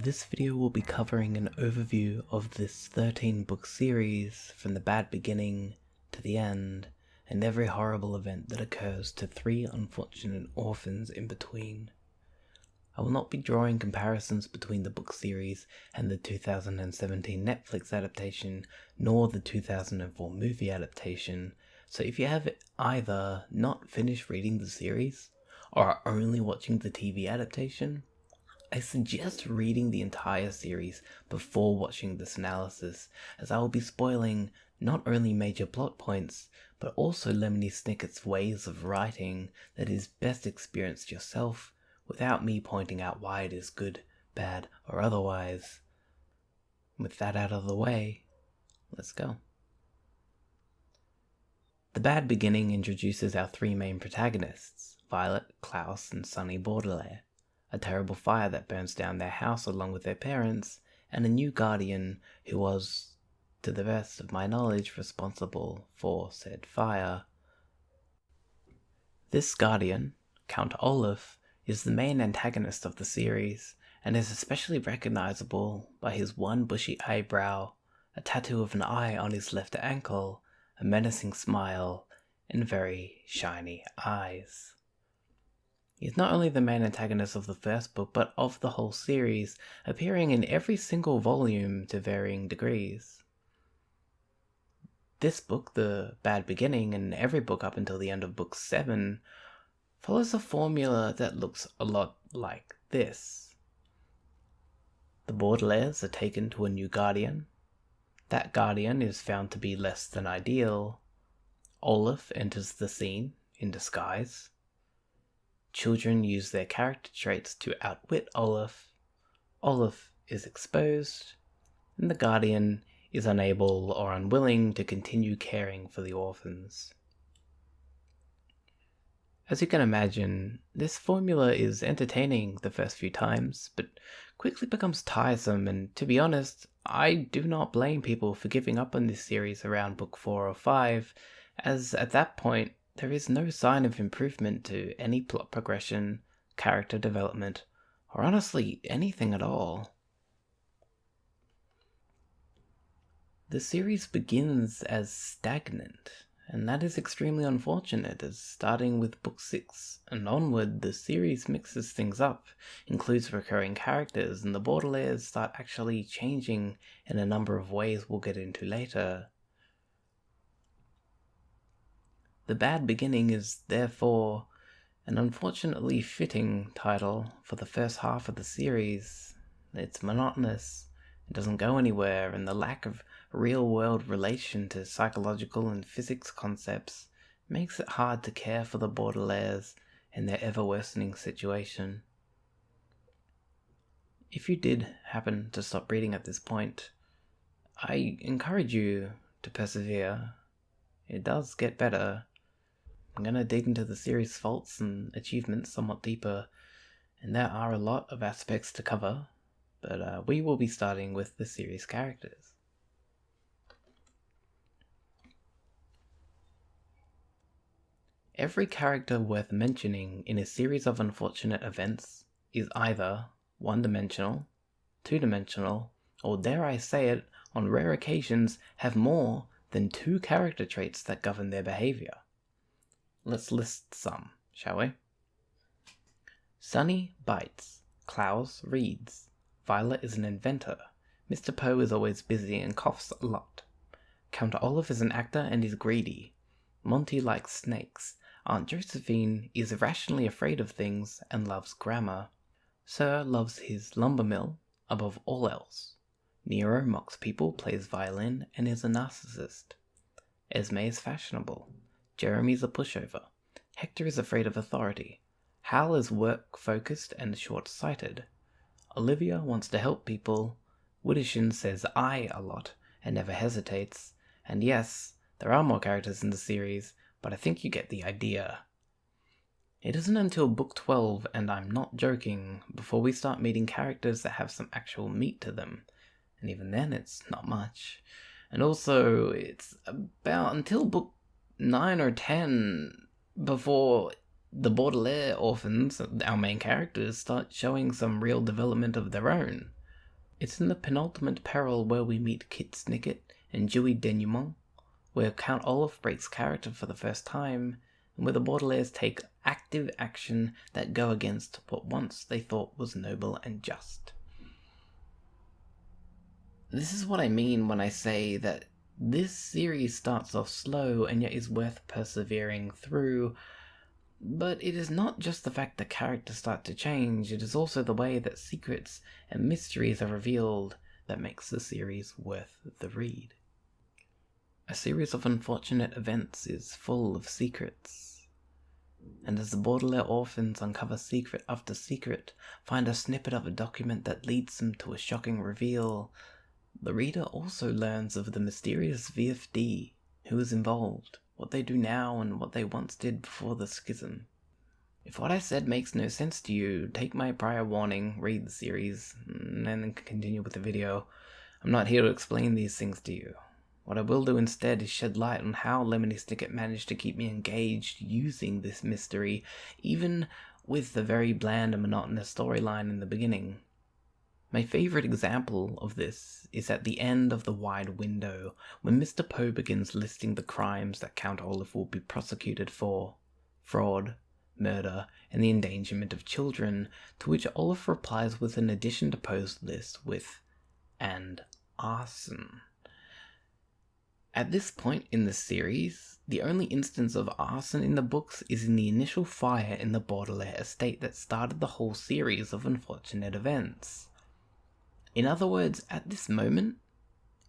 This video will be covering an overview of this 13 book series from the bad beginning to the end, and every horrible event that occurs to 3 unfortunate orphans in between. I will not be drawing comparisons between the book series and the 2017 Netflix adaptation, nor the 2004 movie adaptation, so if you have either not finished reading the series, or are only watching the TV adaptation, I suggest reading the entire series before watching this analysis, as I will be spoiling not only major plot points, but also Lemony Snicket's ways of writing that is best experienced yourself, without me pointing out why it is good, bad, or otherwise. With that out of the way, let's go. The bad beginning introduces our 3 main protagonists, Violet, Klaus, and Sonny Baudelaire. A terrible fire that burns down their house along with their parents, and a new guardian who was, to the best of my knowledge, responsible for said fire. This guardian, Count Olaf, is the main antagonist of the series, and is especially recognizable by his one bushy eyebrow, a tattoo of an eye on his left ankle, a menacing smile, and very shiny eyes. He is not only the main antagonist of the first book, but of the whole series, appearing in every single volume to varying degrees. This book, The Bad Beginning, and every book up until the end of book 7, follows a formula that looks a lot like this. The Baudelaires are taken to a new guardian. That guardian is found to be less than ideal. Olaf enters the scene in disguise. Children use their character traits to outwit Olaf. Olaf is exposed, and the guardian is unable or unwilling to continue caring for the orphans. As you can imagine, this formula is entertaining the first few times, but quickly becomes tiresome, and to be honest, I do not blame people for giving up on this series around book 4 or 5, as at that point, there is no sign of improvement to any plot progression, character development, or honestly anything at all. The series begins as stagnant, and that is extremely unfortunate, as starting with book 6 and onward, the series mixes things up, includes recurring characters, and the Baudelaires start actually changing in a number of ways we'll get into later. The Bad Beginning is, therefore, an unfortunately fitting title for the first half of the series. It's monotonous, it doesn't go anywhere, and the lack of real-world relation to psychological and physics concepts makes it hard to care for the Baudelaires and their ever-worsening situation. If you did happen to stop reading at this point, I encourage you to persevere. It does get better. I'm going to dig into the series' faults and achievements somewhat deeper, and there are a lot of aspects to cover, but we will be starting with the series' characters. Every character worth mentioning in a series of unfortunate events is either one-dimensional, two-dimensional, or dare I say it, on rare occasions have more than 2 character traits that govern their behavior. Let's list some, shall we? Sonny bites. Klaus reads. Violet is an inventor. Mr. Poe is always busy and coughs a lot. Count Olaf is an actor and is greedy. Monty likes snakes. Aunt Josephine is irrationally afraid of things and loves grammar. Sir loves his lumber mill above all else. Nero mocks people, plays violin, and is a narcissist. Esme is fashionable. Jeremy's a pushover. Hector is afraid of authority. Hal is work-focused and short-sighted. Olivia wants to help people. Widdishin says I a lot and never hesitates. And yes, there are more characters in the series, but I think you get the idea. It isn't until book 12, and I'm not joking, before we start meeting characters that have some actual meat to them. And even then, it's not much. And also, it's about until book 9 or 10 before the Baudelaire orphans, our main characters, start showing some real development of their own. It's in the penultimate peril where we meet Kit Snicket and Dewey Denouement, where Count Olaf breaks character for the first time, and where the Baudelaires take active action that go against what once they thought was noble and just. This is what I mean when I say that this series starts off slow and yet is worth persevering through, but it is not just the fact that characters start to change, it is also the way that secrets and mysteries are revealed that makes the series worth the read. A series of unfortunate events is full of secrets, and as the Baudelaire orphans uncover secret after secret, find a snippet of a document that leads them to a shocking reveal, the reader also learns of the mysterious VFD, who is involved, what they do now, and what they once did before the schism. If what I said makes no sense to you, take my prior warning, read the series, and then continue with the video. I'm not here to explain these things to you. What I will do instead is shed light on how Lemony Snicket managed to keep me engaged using this mystery, even with the very bland and monotonous storyline in the beginning. My favourite example of this is at the end of The Wide Window, when Mr. Poe begins listing the crimes that Count Olaf will be prosecuted for: fraud, murder, and the endangerment of children, to which Olaf replies with an addition to Poe's list with, and arson. At this point in the series, the only instance of arson in the books is in the initial fire in the Baudelaire estate that started the whole series of unfortunate events. In other words, at this moment,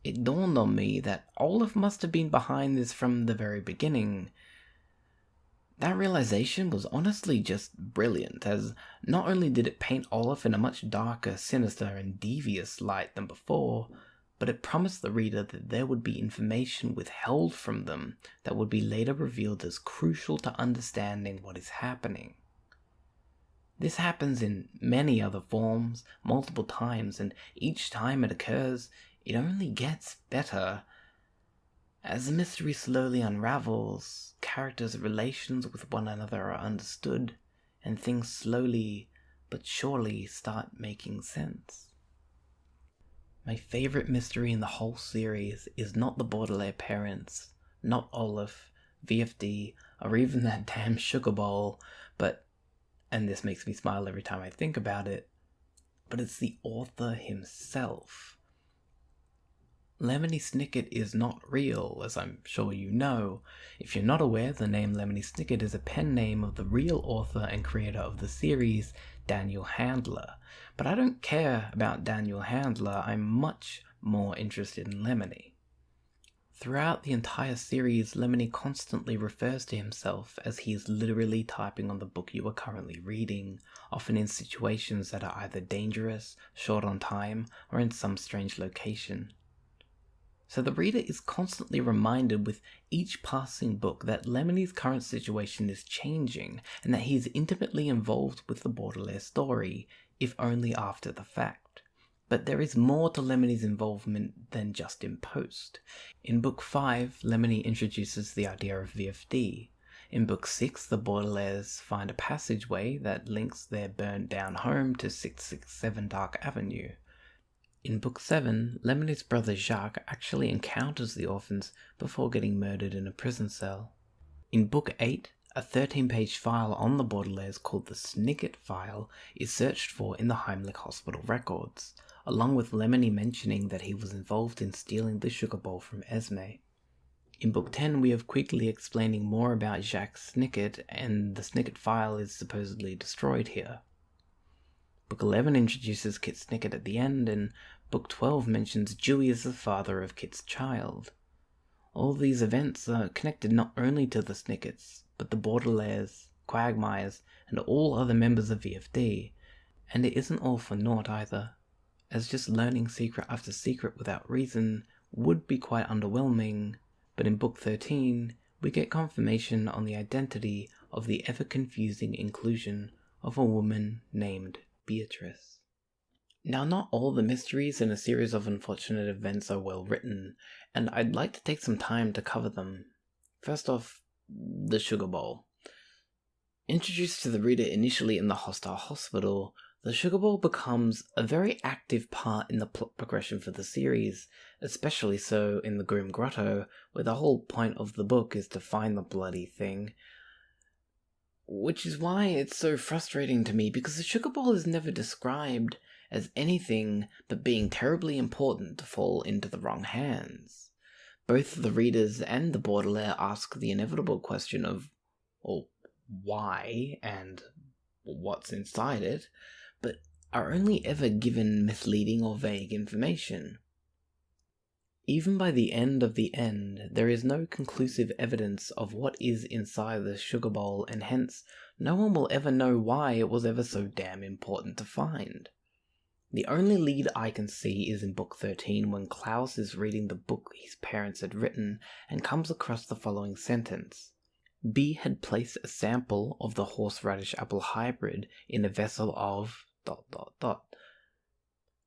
it dawned on me that Olaf must have been behind this from the very beginning. That realization was honestly just brilliant, as not only did it paint Olaf in a much darker, sinister, and devious light than before, but it promised the reader that there would be information withheld from them that would be later revealed as crucial to understanding what is happening. This happens in many other forms, multiple times, and each time it occurs, it only gets better. As the mystery slowly unravels, characters' relations with one another are understood, and things slowly but surely start making sense. My favourite mystery in the whole series is not the Baudelaire parents, not Olaf, VFD, or even that damn sugar bowl, but, and this makes me smile every time I think about it, but it's the author himself. Lemony Snicket is not real, as I'm sure you know. If you're not aware, the name Lemony Snicket is a pen name of the real author and creator of the series, Daniel Handler. But I don't care about Daniel Handler, I'm much more interested in Lemony. Throughout the entire series, Lemony constantly refers to himself as he is literally typing on the book you are currently reading, often in situations that are either dangerous, short on time, or in some strange location. So the reader is constantly reminded with each passing book that Lemony's current situation is changing, and that he is intimately involved with the Baudelaire story, if only after the fact. But there is more to Lemony's involvement than just in post. In Book 5, Lemony introduces the idea of VFD. In Book 6, the Baudelaires find a passageway that links their burnt-down home to 667 Dark Avenue. In Book 7, Lemony's brother Jacques actually encounters the orphans before getting murdered in a prison cell. In Book 8, a 13-page file on the Baudelaires called the Snicket File is searched for in the Heimlich Hospital records, along with Lemony mentioning that he was involved in stealing the sugar bowl from Esme. In Book 10, we have quickly explaining more about Jacques Snicket, and the Snicket File is supposedly destroyed here. Book 11 introduces Kit Snicket at the end, and Book 12 mentions Dewey as the father of Kit's child. All these events are connected not only to the Snickets, but the Baudelaires, Quagmires, and all other members of VFD, and it isn't all for naught either, as just learning secret after secret without reason would be quite underwhelming, but in Book 13, we get confirmation on the identity of the ever-confusing inclusion of a woman named Beatrice. Now, not all the mysteries in a series of unfortunate events are well written, and I'd like to take some time to cover them. First off, the sugar bowl. Introduced to the reader initially in the hostile hospital, The sugar bowl becomes a very active part in the plot progression for the series, especially so in the Grim Grotto, where the whole point of the book is to find the bloody thing. Which is why it's so frustrating to me, because the sugar bowl is never described as anything but being terribly important to fall into the wrong hands. Both the readers and the Baudelaire ask the inevitable question of, well, why and what's inside it, but are only ever given misleading or vague information. Even by the end of the end, there is no conclusive evidence of what is inside the sugar bowl, and hence no one will ever know why it was ever so damn important to find. The only lead I can see is in book 13, when Klaus is reading the book his parents had written and comes across the following sentence. B had placed a sample of the horseradish apple hybrid in a vessel of ...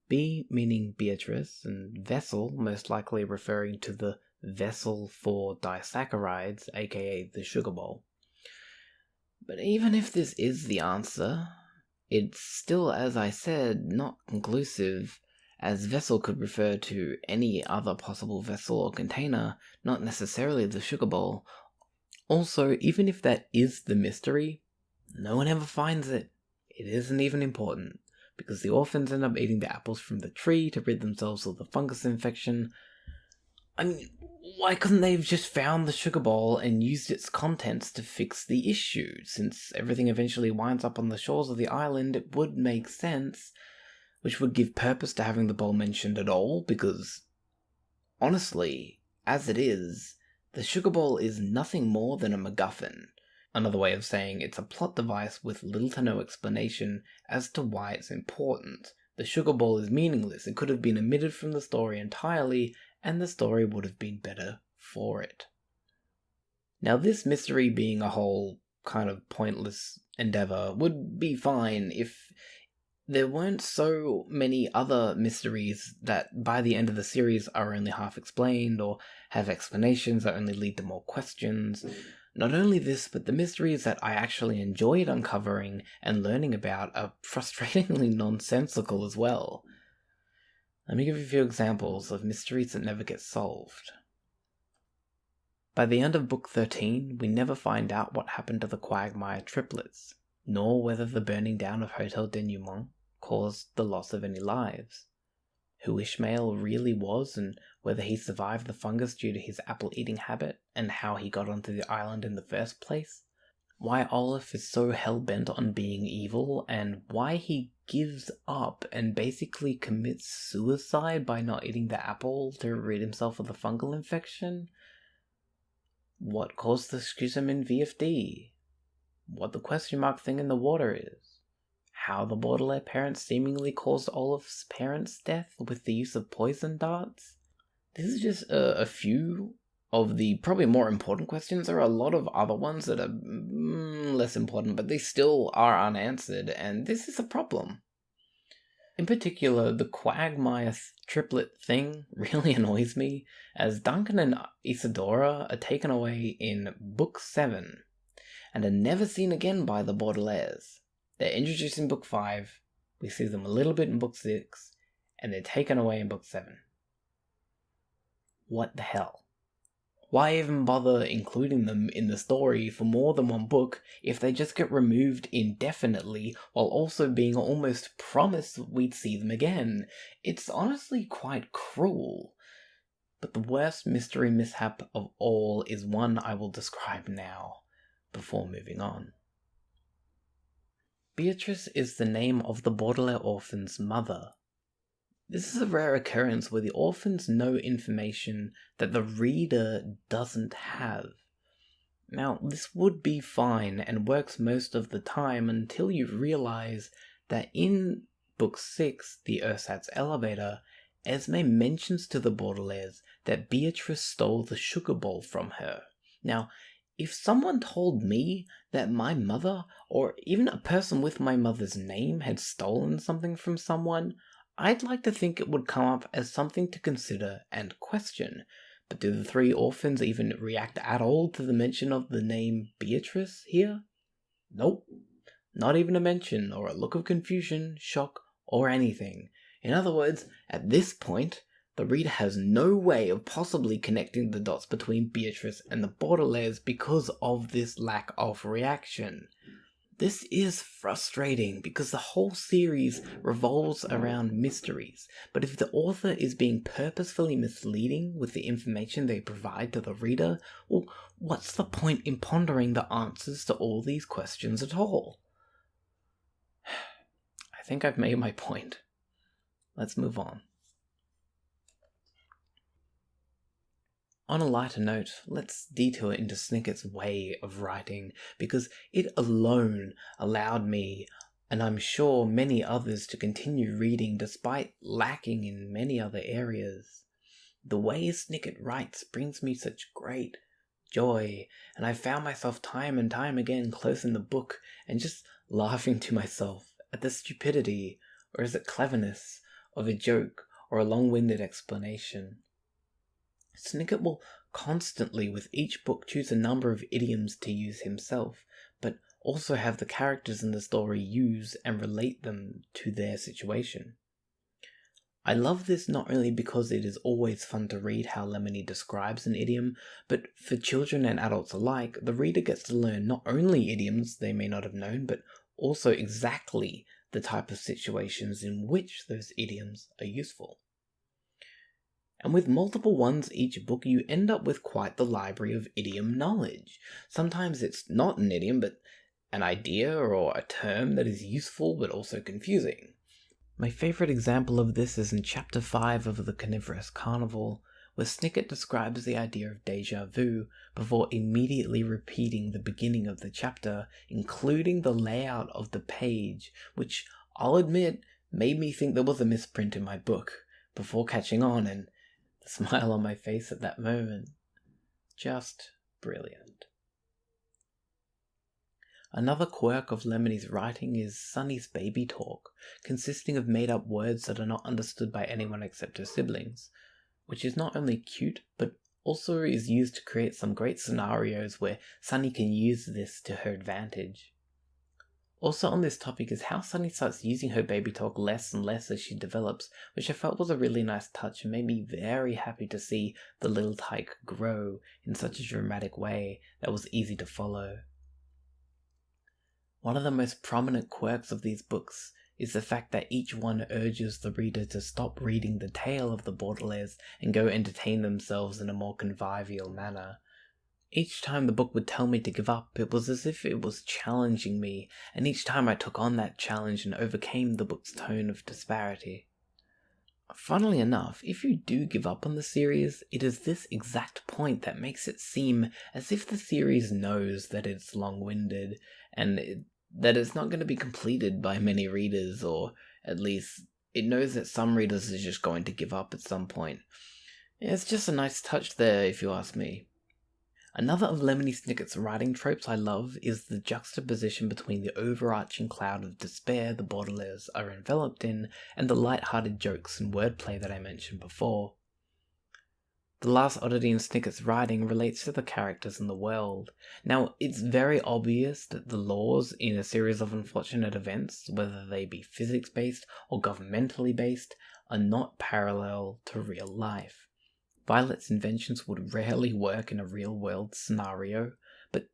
B meaning Beatrice, and vessel most likely referring to the vessel for disaccharides, aka the sugar bowl. But even if this is the answer, it's still, as I said, not conclusive, as vessel could refer to any other possible vessel or container, not necessarily the sugar bowl. Also, even if that is the mystery, no one ever finds it. It isn't even important, because the orphans end up eating the apples from the tree to rid themselves of the fungus infection. I mean, why couldn't they have just found the sugar bowl and used its contents to fix the issue? Since everything eventually winds up on the shores of the island, it would make sense, which would give purpose to having the bowl mentioned at all, because, honestly, as it is, the sugar bowl is nothing more than a MacGuffin. Another way of saying it's a plot device with little to no explanation as to why it's important. The sugar bowl is meaningless. It could have been omitted from the story entirely, and the story would have been better for it. Now, this mystery being a whole kind of pointless endeavor would be fine if there weren't so many other mysteries that by the end of the series are only half explained or have explanations that only lead to more questions. Not only this, but the mysteries that I actually enjoyed uncovering and learning about are frustratingly nonsensical as well. Let me give you a few examples of mysteries that never get solved. By the end of book 13, we never find out what happened to the Quagmire triplets, nor whether the burning down of Hotel Denouement caused the loss of any lives, who Ishmael really was, and whether he survived the fungus due to his apple-eating habit, and how he got onto the island in the first place, why Olaf is so hell-bent on being evil, and why he gives up and basically commits suicide by not eating the apple to rid himself of the fungal infection, what caused the schism in VFD, what the question mark thing in the water is, how the Baudelaire parents seemingly caused Olaf's parents' death with the use of poison darts. This is just a few of the probably more important questions. There are a lot of other ones that are less important, but they still are unanswered, and this is a problem. In particular, the Quagmire triplet thing really annoys me, as Duncan and Isadora are taken away in Book 7, and are never seen again by the Baudelaires. They're introduced in Book 5, we see them a little bit in Book 6, and they're taken away in Book 7. What the hell? Why even bother including them in the story for more than one book if they just get removed indefinitely while also being almost promised we'd see them again? It's honestly quite cruel. But the worst mystery mishap of all is one I will describe now, before moving on. Beatrice is the name of the Baudelaire orphan's mother. This is a rare occurrence where the orphans know information that the reader doesn't have. Now, this would be fine and works most of the time until you realize that in Book 6, The Ersatz Elevator, Esme mentions to the Baudelaires that Beatrice stole the sugar bowl from her. Now, if someone told me that my mother, or even a person with my mother's name, had stolen something from someone, I'd like to think it would come up as something to consider and question. But do the three orphans even react at all to the mention of the name Beatrice here? Nope. Not even a mention or a look of confusion, shock, or anything. In other words, at this point, the reader has no way of possibly connecting the dots between Beatrice and the Baudelaires because of this lack of reaction. This is frustrating because the whole series revolves around mysteries, but if the author is being purposefully misleading with the information they provide to the reader, well, what's the point in pondering the answers to all these questions at all? I think I've made my point. Let's move on. On a lighter note, let's detour into Snickett's way of writing, because it alone allowed me, and I'm sure many others, to continue reading despite lacking in many other areas. The way Snicket writes brings me such great joy, and I found myself time and time again closing the book and just laughing to myself at the stupidity, or is it cleverness, of a joke or a long-winded explanation. Snicket will constantly with each book choose a number of idioms to use himself, but also have the characters in the story use and relate them to their situation. I love this not only because it is always fun to read how Lemony describes an idiom, but for children and adults alike, the reader gets to learn not only idioms they may not have known, but also exactly the type of situations in which those idioms are useful. And with multiple ones each book, you end up with quite the library of idiom knowledge. Sometimes it's not an idiom, but an idea or a term that is useful but also confusing. My favourite example of this is in Chapter 5 of The Carnivorous Carnival, where Snicket describes the idea of déjà vu before immediately repeating the beginning of the chapter, including the layout of the page, which I'll admit made me think there was a misprint in my book, before catching on and the smile on my face at that moment. Just brilliant. Another quirk of Lemony's writing is Sunny's baby talk, consisting of made-up words that are not understood by anyone except her siblings, which is not only cute, but also is used to create some great scenarios where Sunny can use this to her advantage. Also on this topic is how Sunny starts using her baby talk less and less as she develops, which I felt was a really nice touch and made me very happy to see the little tyke grow in such a dramatic way that was easy to follow. One of the most prominent quirks of these books is the fact that each one urges the reader to stop reading the tale of the Baudelaires and go entertain themselves in a more convivial manner. Each time the book would tell me to give up, it was as if it was challenging me, and each time I took on that challenge and overcame the book's tone of disparity. Funnily enough, if you do give up on the series, it is this exact point that makes it seem as if the series knows that it's long-winded, and that it's not going to be completed by many readers, or at least it knows that some readers are just going to give up at some point. It's just a nice touch there, if you ask me. Another of Lemony Snicket's writing tropes I love is the juxtaposition between the overarching cloud of despair the Baudelaires are enveloped in and the light-hearted jokes and wordplay that I mentioned before. The last oddity in Snicket's writing relates to the characters in the world. Now, it's very obvious that the laws in a series of unfortunate events, whether they be physics-based or governmentally based, are not parallel to real life. Violet's inventions would rarely work in a real-world scenario, but,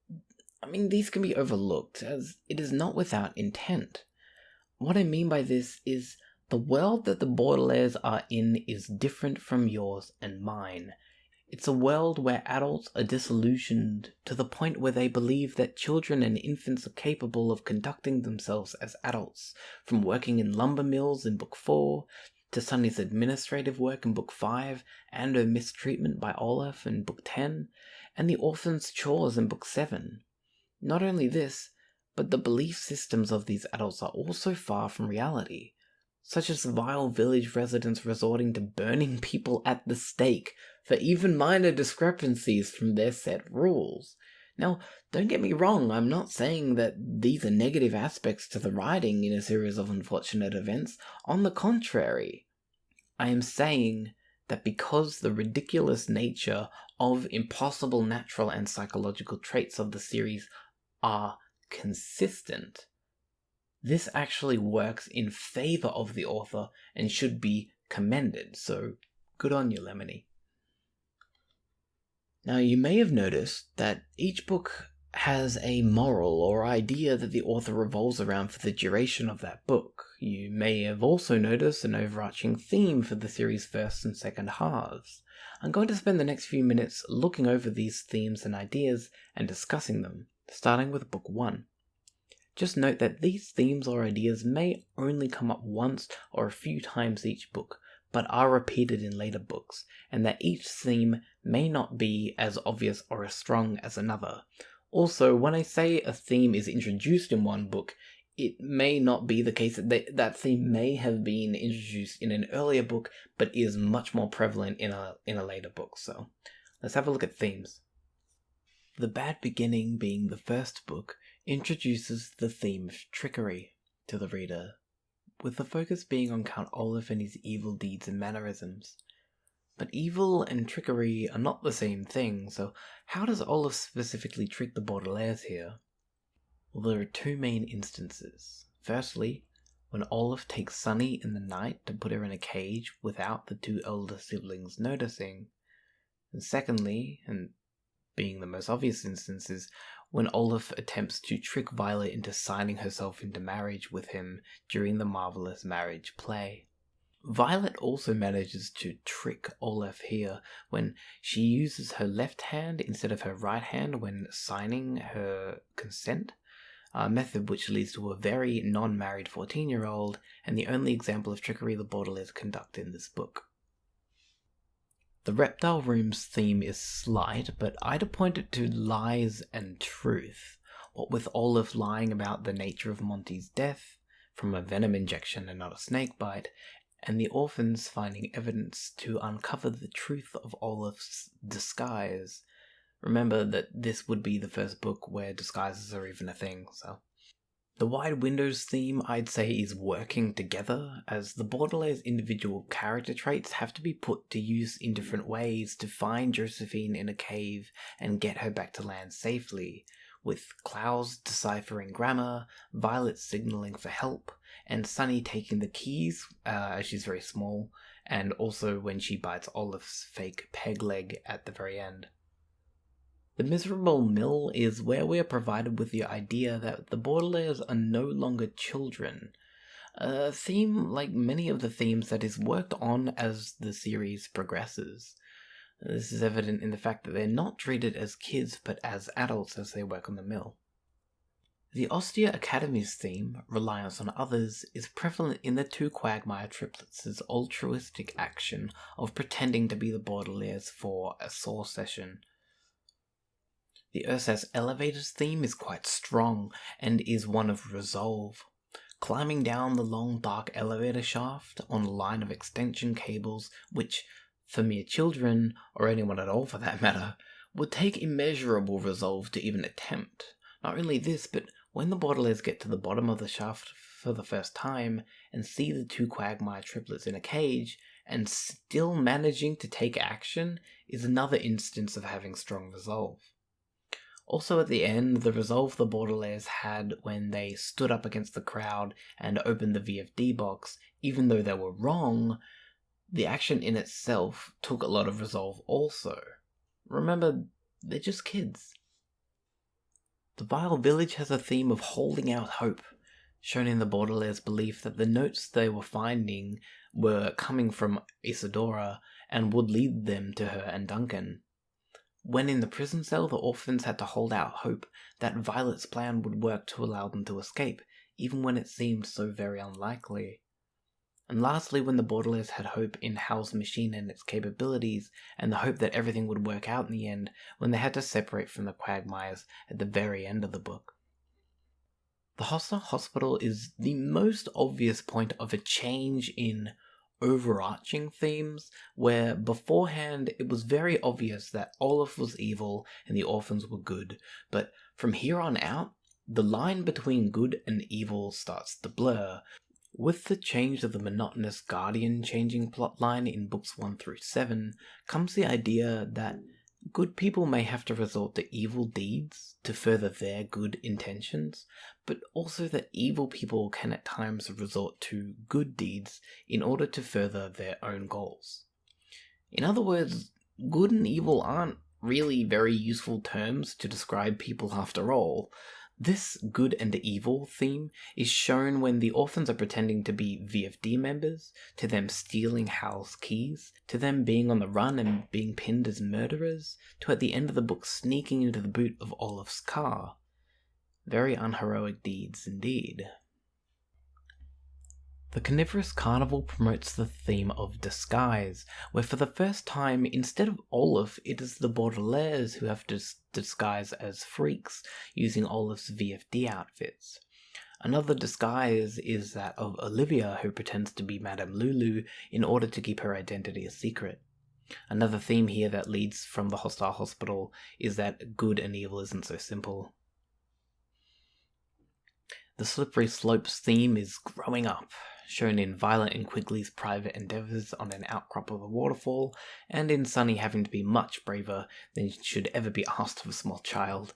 these can be overlooked, as it is not without intent. What I mean by this is, the world that the Baudelaires are in is different from yours and mine. It's a world where adults are disillusioned to the point where they believe that children and infants are capable of conducting themselves as adults, from working in lumber mills in Book 4, to Sunny's administrative work in Book 5, and her mistreatment by Olaf in Book 10, and the orphan's chores in Book 7. Not only this, but the belief systems of these adults are also far from reality, such as vile village residents resorting to burning people at the stake for even minor discrepancies from their set rules. Now, don't get me wrong, I'm not saying that these are negative aspects to the writing in a series of unfortunate events. On the contrary, I am saying that because the ridiculous nature of impossible natural and psychological traits of the series are consistent, This actually works in favor of the author and should be commended, so good on you, Lemony. Now, you may have noticed that each book has a moral or idea that the author revolves around for the duration of that book. You may have also noticed an overarching theme for the series' first and second halves. I'm going to spend the next few minutes looking over these themes and ideas and discussing them, starting with Book 1. Just note that these themes or ideas may only come up once or a few times each book, but are repeated in later books, and that each theme may not be as obvious or as strong as another. Also, when I say a theme is introduced in one book, it may not be the case that that theme may have been introduced in an earlier book, but is much more prevalent in a later book. So, let's have a look at themes. The Bad Beginning, being the first book, introduces the theme of trickery to the reader, with the focus being on Count Olaf and his evil deeds and mannerisms. But evil and trickery are not the same thing, so how does Olaf specifically trick the Baudelaires here? Well, there are two main instances. Firstly, when Olaf takes Sunny in the night to put her in a cage without the two elder siblings noticing. And secondly, and being the most obvious instance, is when Olaf attempts to trick Violet into signing herself into marriage with him during the Marvelous Marriage play. Violet also manages to trick Olaf here when she uses her left hand instead of her right hand when signing her consent, a method which leads to a very non-married 14-year-old, and the only example of trickery the Baudelaires conduct in this book. The Reptile Room's theme is slight, but I'd point it to lies and truth, what with Olaf lying about the nature of Monty's death, from a venom injection and not a snake bite, and the orphans finding evidence to uncover the truth of Olaf's disguise. Remember that this would be the first book where disguises are even a thing, so. The Wide Windows theme, I'd say, is working together, as the Baudelaire's individual character traits have to be put to use in different ways to find Josephine in a cave and get her back to land safely, with Klaus deciphering grammar, Violet signaling for help, and Sunny taking the keys, as she's very small, and also when she bites Olaf's fake peg leg at the very end. The Miserable Mill is where we are provided with the idea that the Baudelaires are no longer children, a theme like many of the themes that is worked on as the series progresses. This is evident in the fact that they're not treated as kids but as adults as they work on the mill. The Austere Academy's theme, reliance on others, is prevalent in the two Quagmire triplets' altruistic action of pretending to be the Baudelaires for a saw session. The Ursas Elevators theme is quite strong and is one of resolve. Climbing down the long dark elevator shaft on a line of extension cables which, for mere children, or anyone at all for that matter, would take immeasurable resolve to even attempt. Not only this, but when the Baudelaires get to the bottom of the shaft for the first time and see the two Quagmire triplets in a cage and still managing to take action is another instance of having strong resolve. Also at the end, the resolve the Baudelaires had when they stood up against the crowd and opened the VFD box, even though they were wrong, the action in itself took a lot of resolve also. Remember, they're just kids. The Vile Village has a theme of holding out hope, shown in the Baudelaires' belief that the notes they were finding were coming from Isadora and would lead them to her and Duncan. When in the prison cell, the orphans had to hold out hope that Violet's plan would work to allow them to escape, even when it seemed so very unlikely. And lastly, when the Baudelaires had hope in Hal's machine and its capabilities, and the hope that everything would work out in the end, when they had to separate from the Quagmires at the very end of the book. The Hostler Hospital is the most obvious point of a change in overarching themes, where beforehand it was very obvious that Olaf was evil and the orphans were good, but from here on out, the line between good and evil starts to blur. With the change of the monotonous Guardian changing plotline in books 1 through 7, comes the idea that Good people may have to resort to evil deeds to further their good intentions, but also that evil people can at times resort to good deeds in order to further their own goals. In other words, good and evil aren't really very useful terms to describe people after all. This good and evil theme is shown when the orphans are pretending to be VFD members, to them stealing Hal's keys, to them being on the run and being pinned as murderers, to at the end of the book sneaking into the boot of Olaf's car. Very unheroic deeds indeed. The Carnivorous Carnival promotes the theme of disguise, where for the first time, instead of Olaf, it is the Baudelaires who have to disguise as freaks, using Olaf's VFD outfits. Another disguise is that of Olivia, who pretends to be Madame Lulu in order to keep her identity a secret. Another theme here that leads from the hostile hospital is that good and evil isn't so simple. The Slippery Slopes theme is growing up, shown in Violet and Quigley's private endeavours on an outcrop of a waterfall, and in Sunny having to be much braver than should ever be asked of a small child.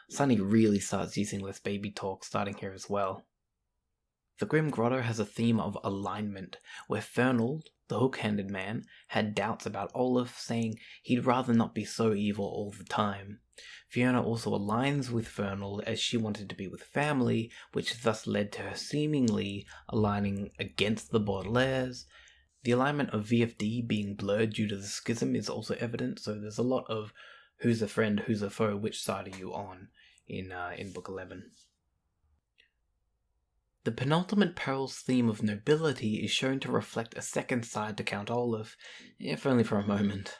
Sunny really starts using less baby talk starting here as well. The Grim Grotto has a theme of alignment, where Fernald, the hook-handed man, had doubts about Olaf, saying he'd rather not be so evil all the time. Fiona also aligns with Fernald as she wanted to be with family, which thus led to her seemingly aligning against the Baudelaires. The alignment of VFD being blurred due to the schism is also evident, so there's a lot of who's a friend, who's a foe, which side are you on in Book 11. The penultimate Perils theme of nobility is shown to reflect a second side to Count Olaf, if only for a moment.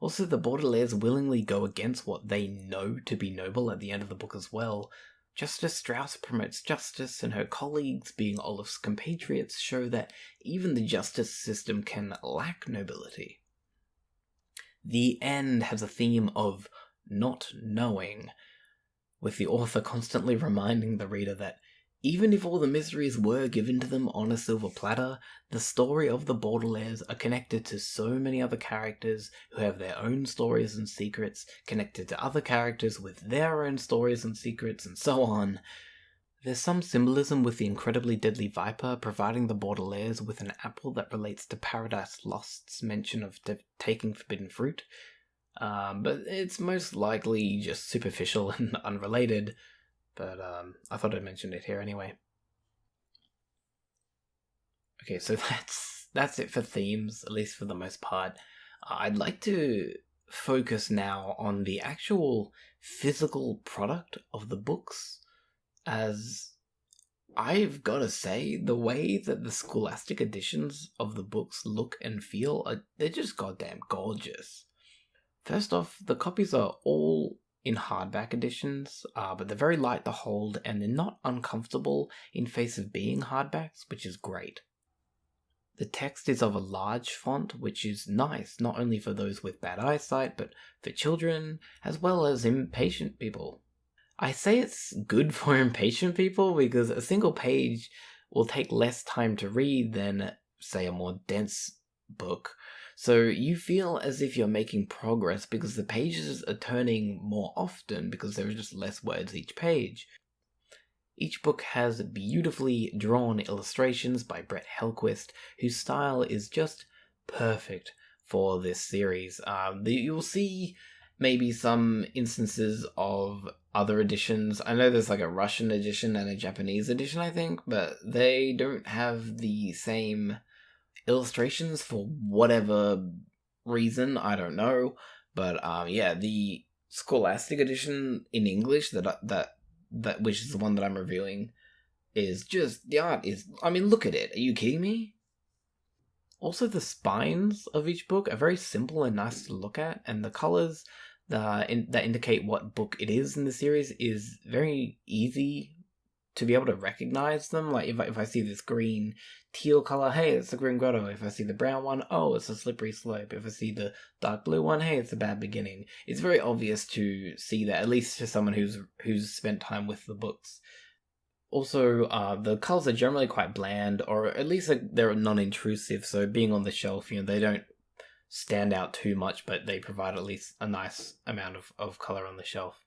Also, the Baudelaires willingly go against what they know to be noble at the end of the book as well. Justice Strauss promotes justice, and her colleagues, being Olaf's compatriots, show that even the justice system can lack nobility. The end has a theme of not knowing, with the author constantly reminding the reader that even if all the mysteries were given to them on a silver platter, the story of the Baudelaires are connected to so many other characters who have their own stories and secrets, connected to other characters with their own stories and secrets, and so on. There's some symbolism with the incredibly deadly viper providing the Baudelaires with an apple that relates to Paradise Lost's mention of taking forbidden fruit, but it's most likely just superficial and unrelated. But I thought I'd mention it here anyway. Okay, so that's it for themes, at least for the most part. I'd like to focus now on the actual physical product of the books, as I've got to say, the way that the Scholastic editions of the books look and feel, they're just goddamn gorgeous. First off, the copies are all in hardback editions, but they're very light to hold and they're not uncomfortable in face of being hardbacks, which is great. The text is of a large font, which is nice, not only for those with bad eyesight, but for children, as well as impatient people. I say it's good for impatient people because a single page will take less time to read than, say, a more dense book. So you feel as if you're making progress because the pages are turning more often because there are just less words each page. Each book has beautifully drawn illustrations by Brett Hellquist, whose style is just perfect for this series. You'll see maybe some instances of other editions. I know there's like a Russian edition and a Japanese edition, I think, but they don't have the same illustrations for whatever reason, I don't know. But yeah, the Scholastic edition in English that which is the one that I'm reviewing is just, the art is, I mean, look at it. Are you kidding me? Also, the spines of each book are very simple and nice to look at, and the colors that indicate what book it is in the series is very easy to be able to recognize them. Like if I see this green teal color, hey, it's the Grim Grotto. If I see the brown one, oh, it's a Slippery Slope. If I see the dark blue one, hey, it's a Bad Beginning. It's very obvious to see that, at least to someone who's spent time with the books. Also, the colors are generally quite bland, or at least they're non-intrusive, so being on the shelf, they don't stand out too much, but they provide at least a nice amount of colour on the shelf.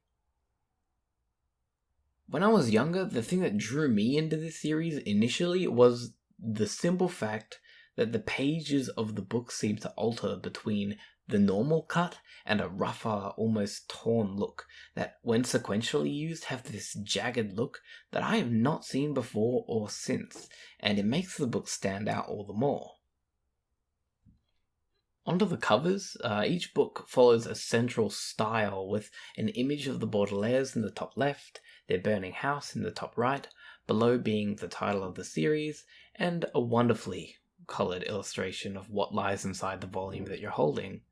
When I was younger, the thing that drew me into this series initially was the simple fact that the pages of the book seem to alter between the normal cut and a rougher, almost torn look that, when sequentially used, have this jagged look that I have not seen before or since, and it makes the book stand out all the more. Onto the covers. Each book follows a central style with an image of the Baudelaires in the top left, their burning house in the top right, below being the title of the series, and a wonderfully coloured illustration of what lies inside the volume that you're holding.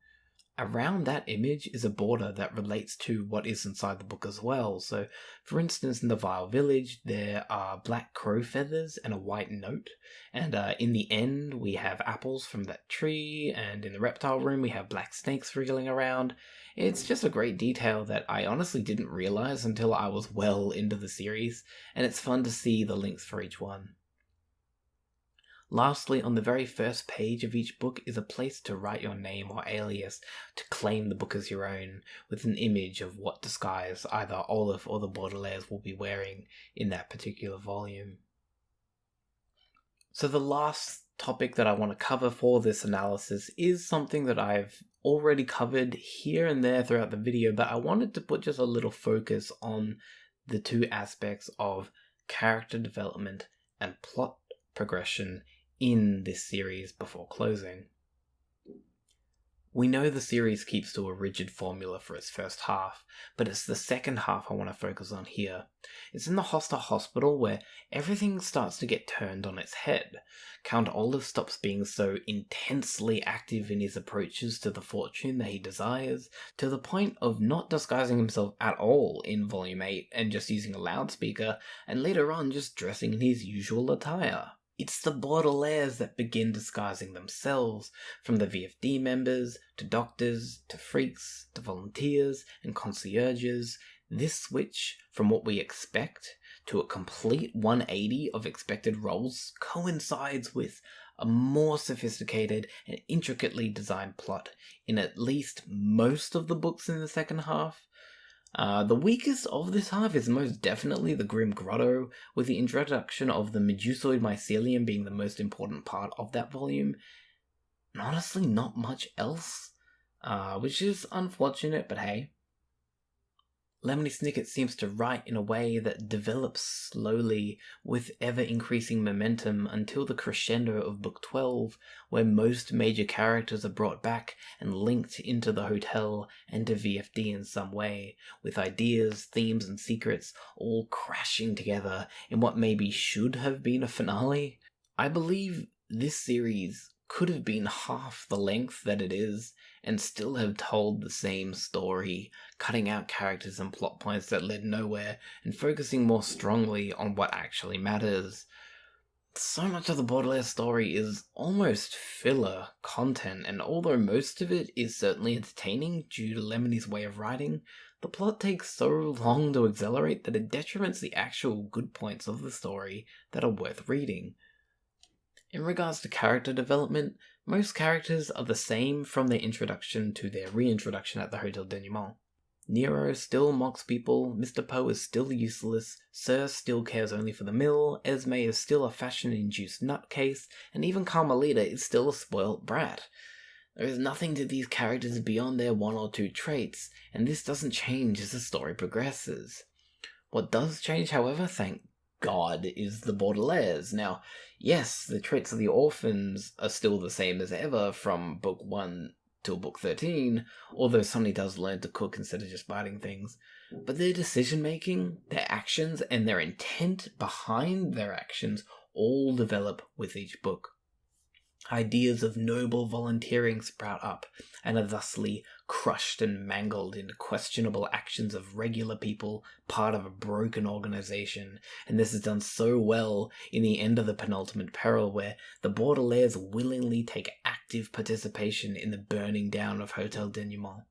Around that image is a border that relates to what is inside the book as well. So, for instance, in the Vile Village, there are black crow feathers and a white note. And in the end, we have apples from that tree. And in the reptile room, we have black snakes wriggling around. It's just a great detail that I honestly didn't realize until I was well into the series. And it's fun to see the links for each one. Lastly, on the very first page of each book is a place to write your name or alias to claim the book as your own, with an image of what disguise either Olive or the Baudelaires will be wearing in that particular volume. So the last topic that I want to cover for this analysis is something that I've already covered here and there throughout the video, but I wanted to put just a little focus on the two aspects of character development and plot progression in this series before closing. We know the series keeps to a rigid formula for its first half, but it's the second half I want to focus on here. It's in the Hoster Hospital where everything starts to get turned on its head. Count Olive stops being so intensely active in his approaches to the fortune that he desires, to the point of not disguising himself at all in Volume 8 and just using a loudspeaker, and later on just dressing in his usual attire. It's the Baudelaires that begin disguising themselves, from the VFD members, to doctors, to freaks, to volunteers, and concierges. This switch from what we expect to a complete 180 of expected roles coincides with a more sophisticated and intricately designed plot in at least most of the books in the second half. The weakest of this half is most definitely the Grim Grotto, with the introduction of the Medusoid mycelium being the most important part of that volume. And honestly, not much else, which is unfortunate, but hey. Lemony Snicket seems to write in a way that develops slowly with ever-increasing momentum until the crescendo of Book 12, where most major characters are brought back and linked into the hotel and to VFD in some way, with ideas, themes, and secrets all crashing together in what maybe should have been a finale. I believe this series could have been half the length that it is, and still have told the same story, cutting out characters and plot points that led nowhere, and focusing more strongly on what actually matters. So much of the Baudelaire story is almost filler content, and although most of it is certainly entertaining due to Lemonie's way of writing, the plot takes so long to accelerate that it detriments the actual good points of the story that are worth reading. In regards to character development, most characters are the same from their introduction to their reintroduction at the Hotel Denouement. Nero still mocks people, Mr. Poe is still useless, Sir still cares only for the mill, Esme is still a fashion-induced nutcase, and even Carmelita is still a spoilt brat. There is nothing to these characters beyond their one or two traits, and this doesn't change as the story progresses. What does change, however, thank God, is the Baudelaires. Now, yes, the traits of the orphans are still the same as ever from book 1 till book 13, although Sonny does learn to cook instead of just biting things. But their decision-making, their actions, and their intent behind their actions all develop with each book. Ideas of noble volunteering sprout up, and are thusly crushed and mangled into questionable actions of regular people, part of a broken organization, and this is done so well in the end of the penultimate peril, where the Baudelaires willingly take active participation in the burning down of Hotel Denouement,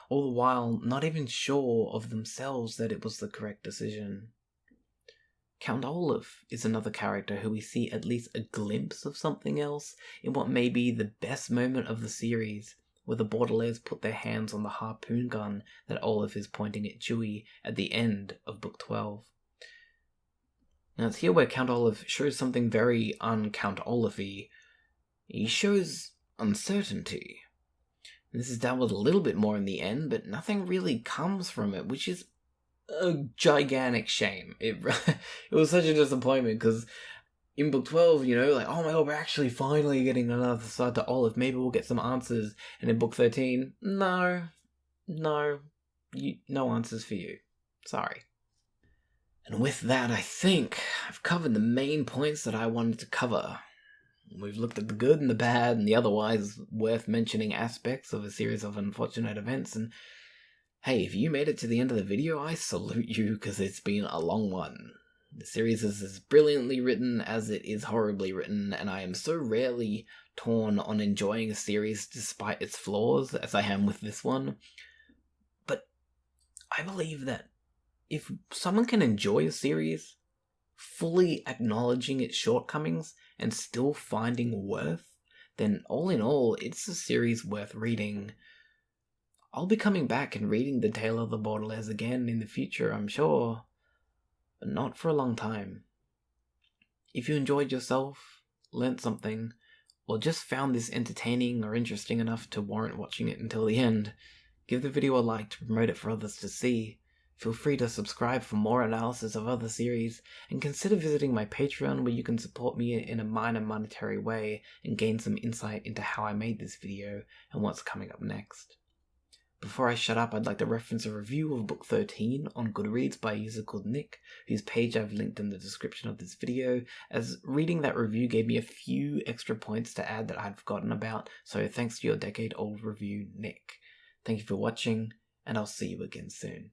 all the while not even sure of themselves that it was the correct decision. Count Olaf is another character who we see at least a glimpse of something else in what may be the best moment of the series. where the Baudelaires put their hands on the harpoon gun that Olive is pointing at Dewey at the end of Book 12. Now it's here where Count Olive shows something very un-Count Olive-y. He shows uncertainty. This is dealt with a little bit more in the end, but nothing really comes from it, which is a gigantic shame. It was such a disappointment, because in Book 12, like, oh my god, we're actually finally getting another side to Olive, maybe we'll get some answers. And in Book 13, no answers for you. Sorry. And with that, I think I've covered the main points that I wanted to cover. We've looked at the good and the bad and the otherwise worth mentioning aspects of a series of unfortunate events, and hey, if you made it to the end of the video, I salute you, because it's been a long one. The series is as brilliantly written as it is horribly written, and I am so rarely torn on enjoying a series despite its flaws as I am with this one. But I believe that if someone can enjoy a series, fully acknowledging its shortcomings and still finding worth, then all in all, it's a series worth reading. I'll be coming back and reading The Tale of the Baudelaires again in the future, I'm sure, but not for a long time. If you enjoyed yourself, learnt something, or just found this entertaining or interesting enough to warrant watching it until the end, give the video a like to promote it for others to see. Feel free to subscribe for more analysis of other series, and consider visiting my Patreon, where you can support me in a minor monetary way and gain some insight into how I made this video and what's coming up next. Before I shut up, I'd like to reference a review of Book 13 on Goodreads by a user called Nick, whose page I've linked in the description of this video, as reading that review gave me a few extra points to add that I'd forgotten about, so thanks to your decade-old review, Nick. Thank you for watching, and I'll see you again soon.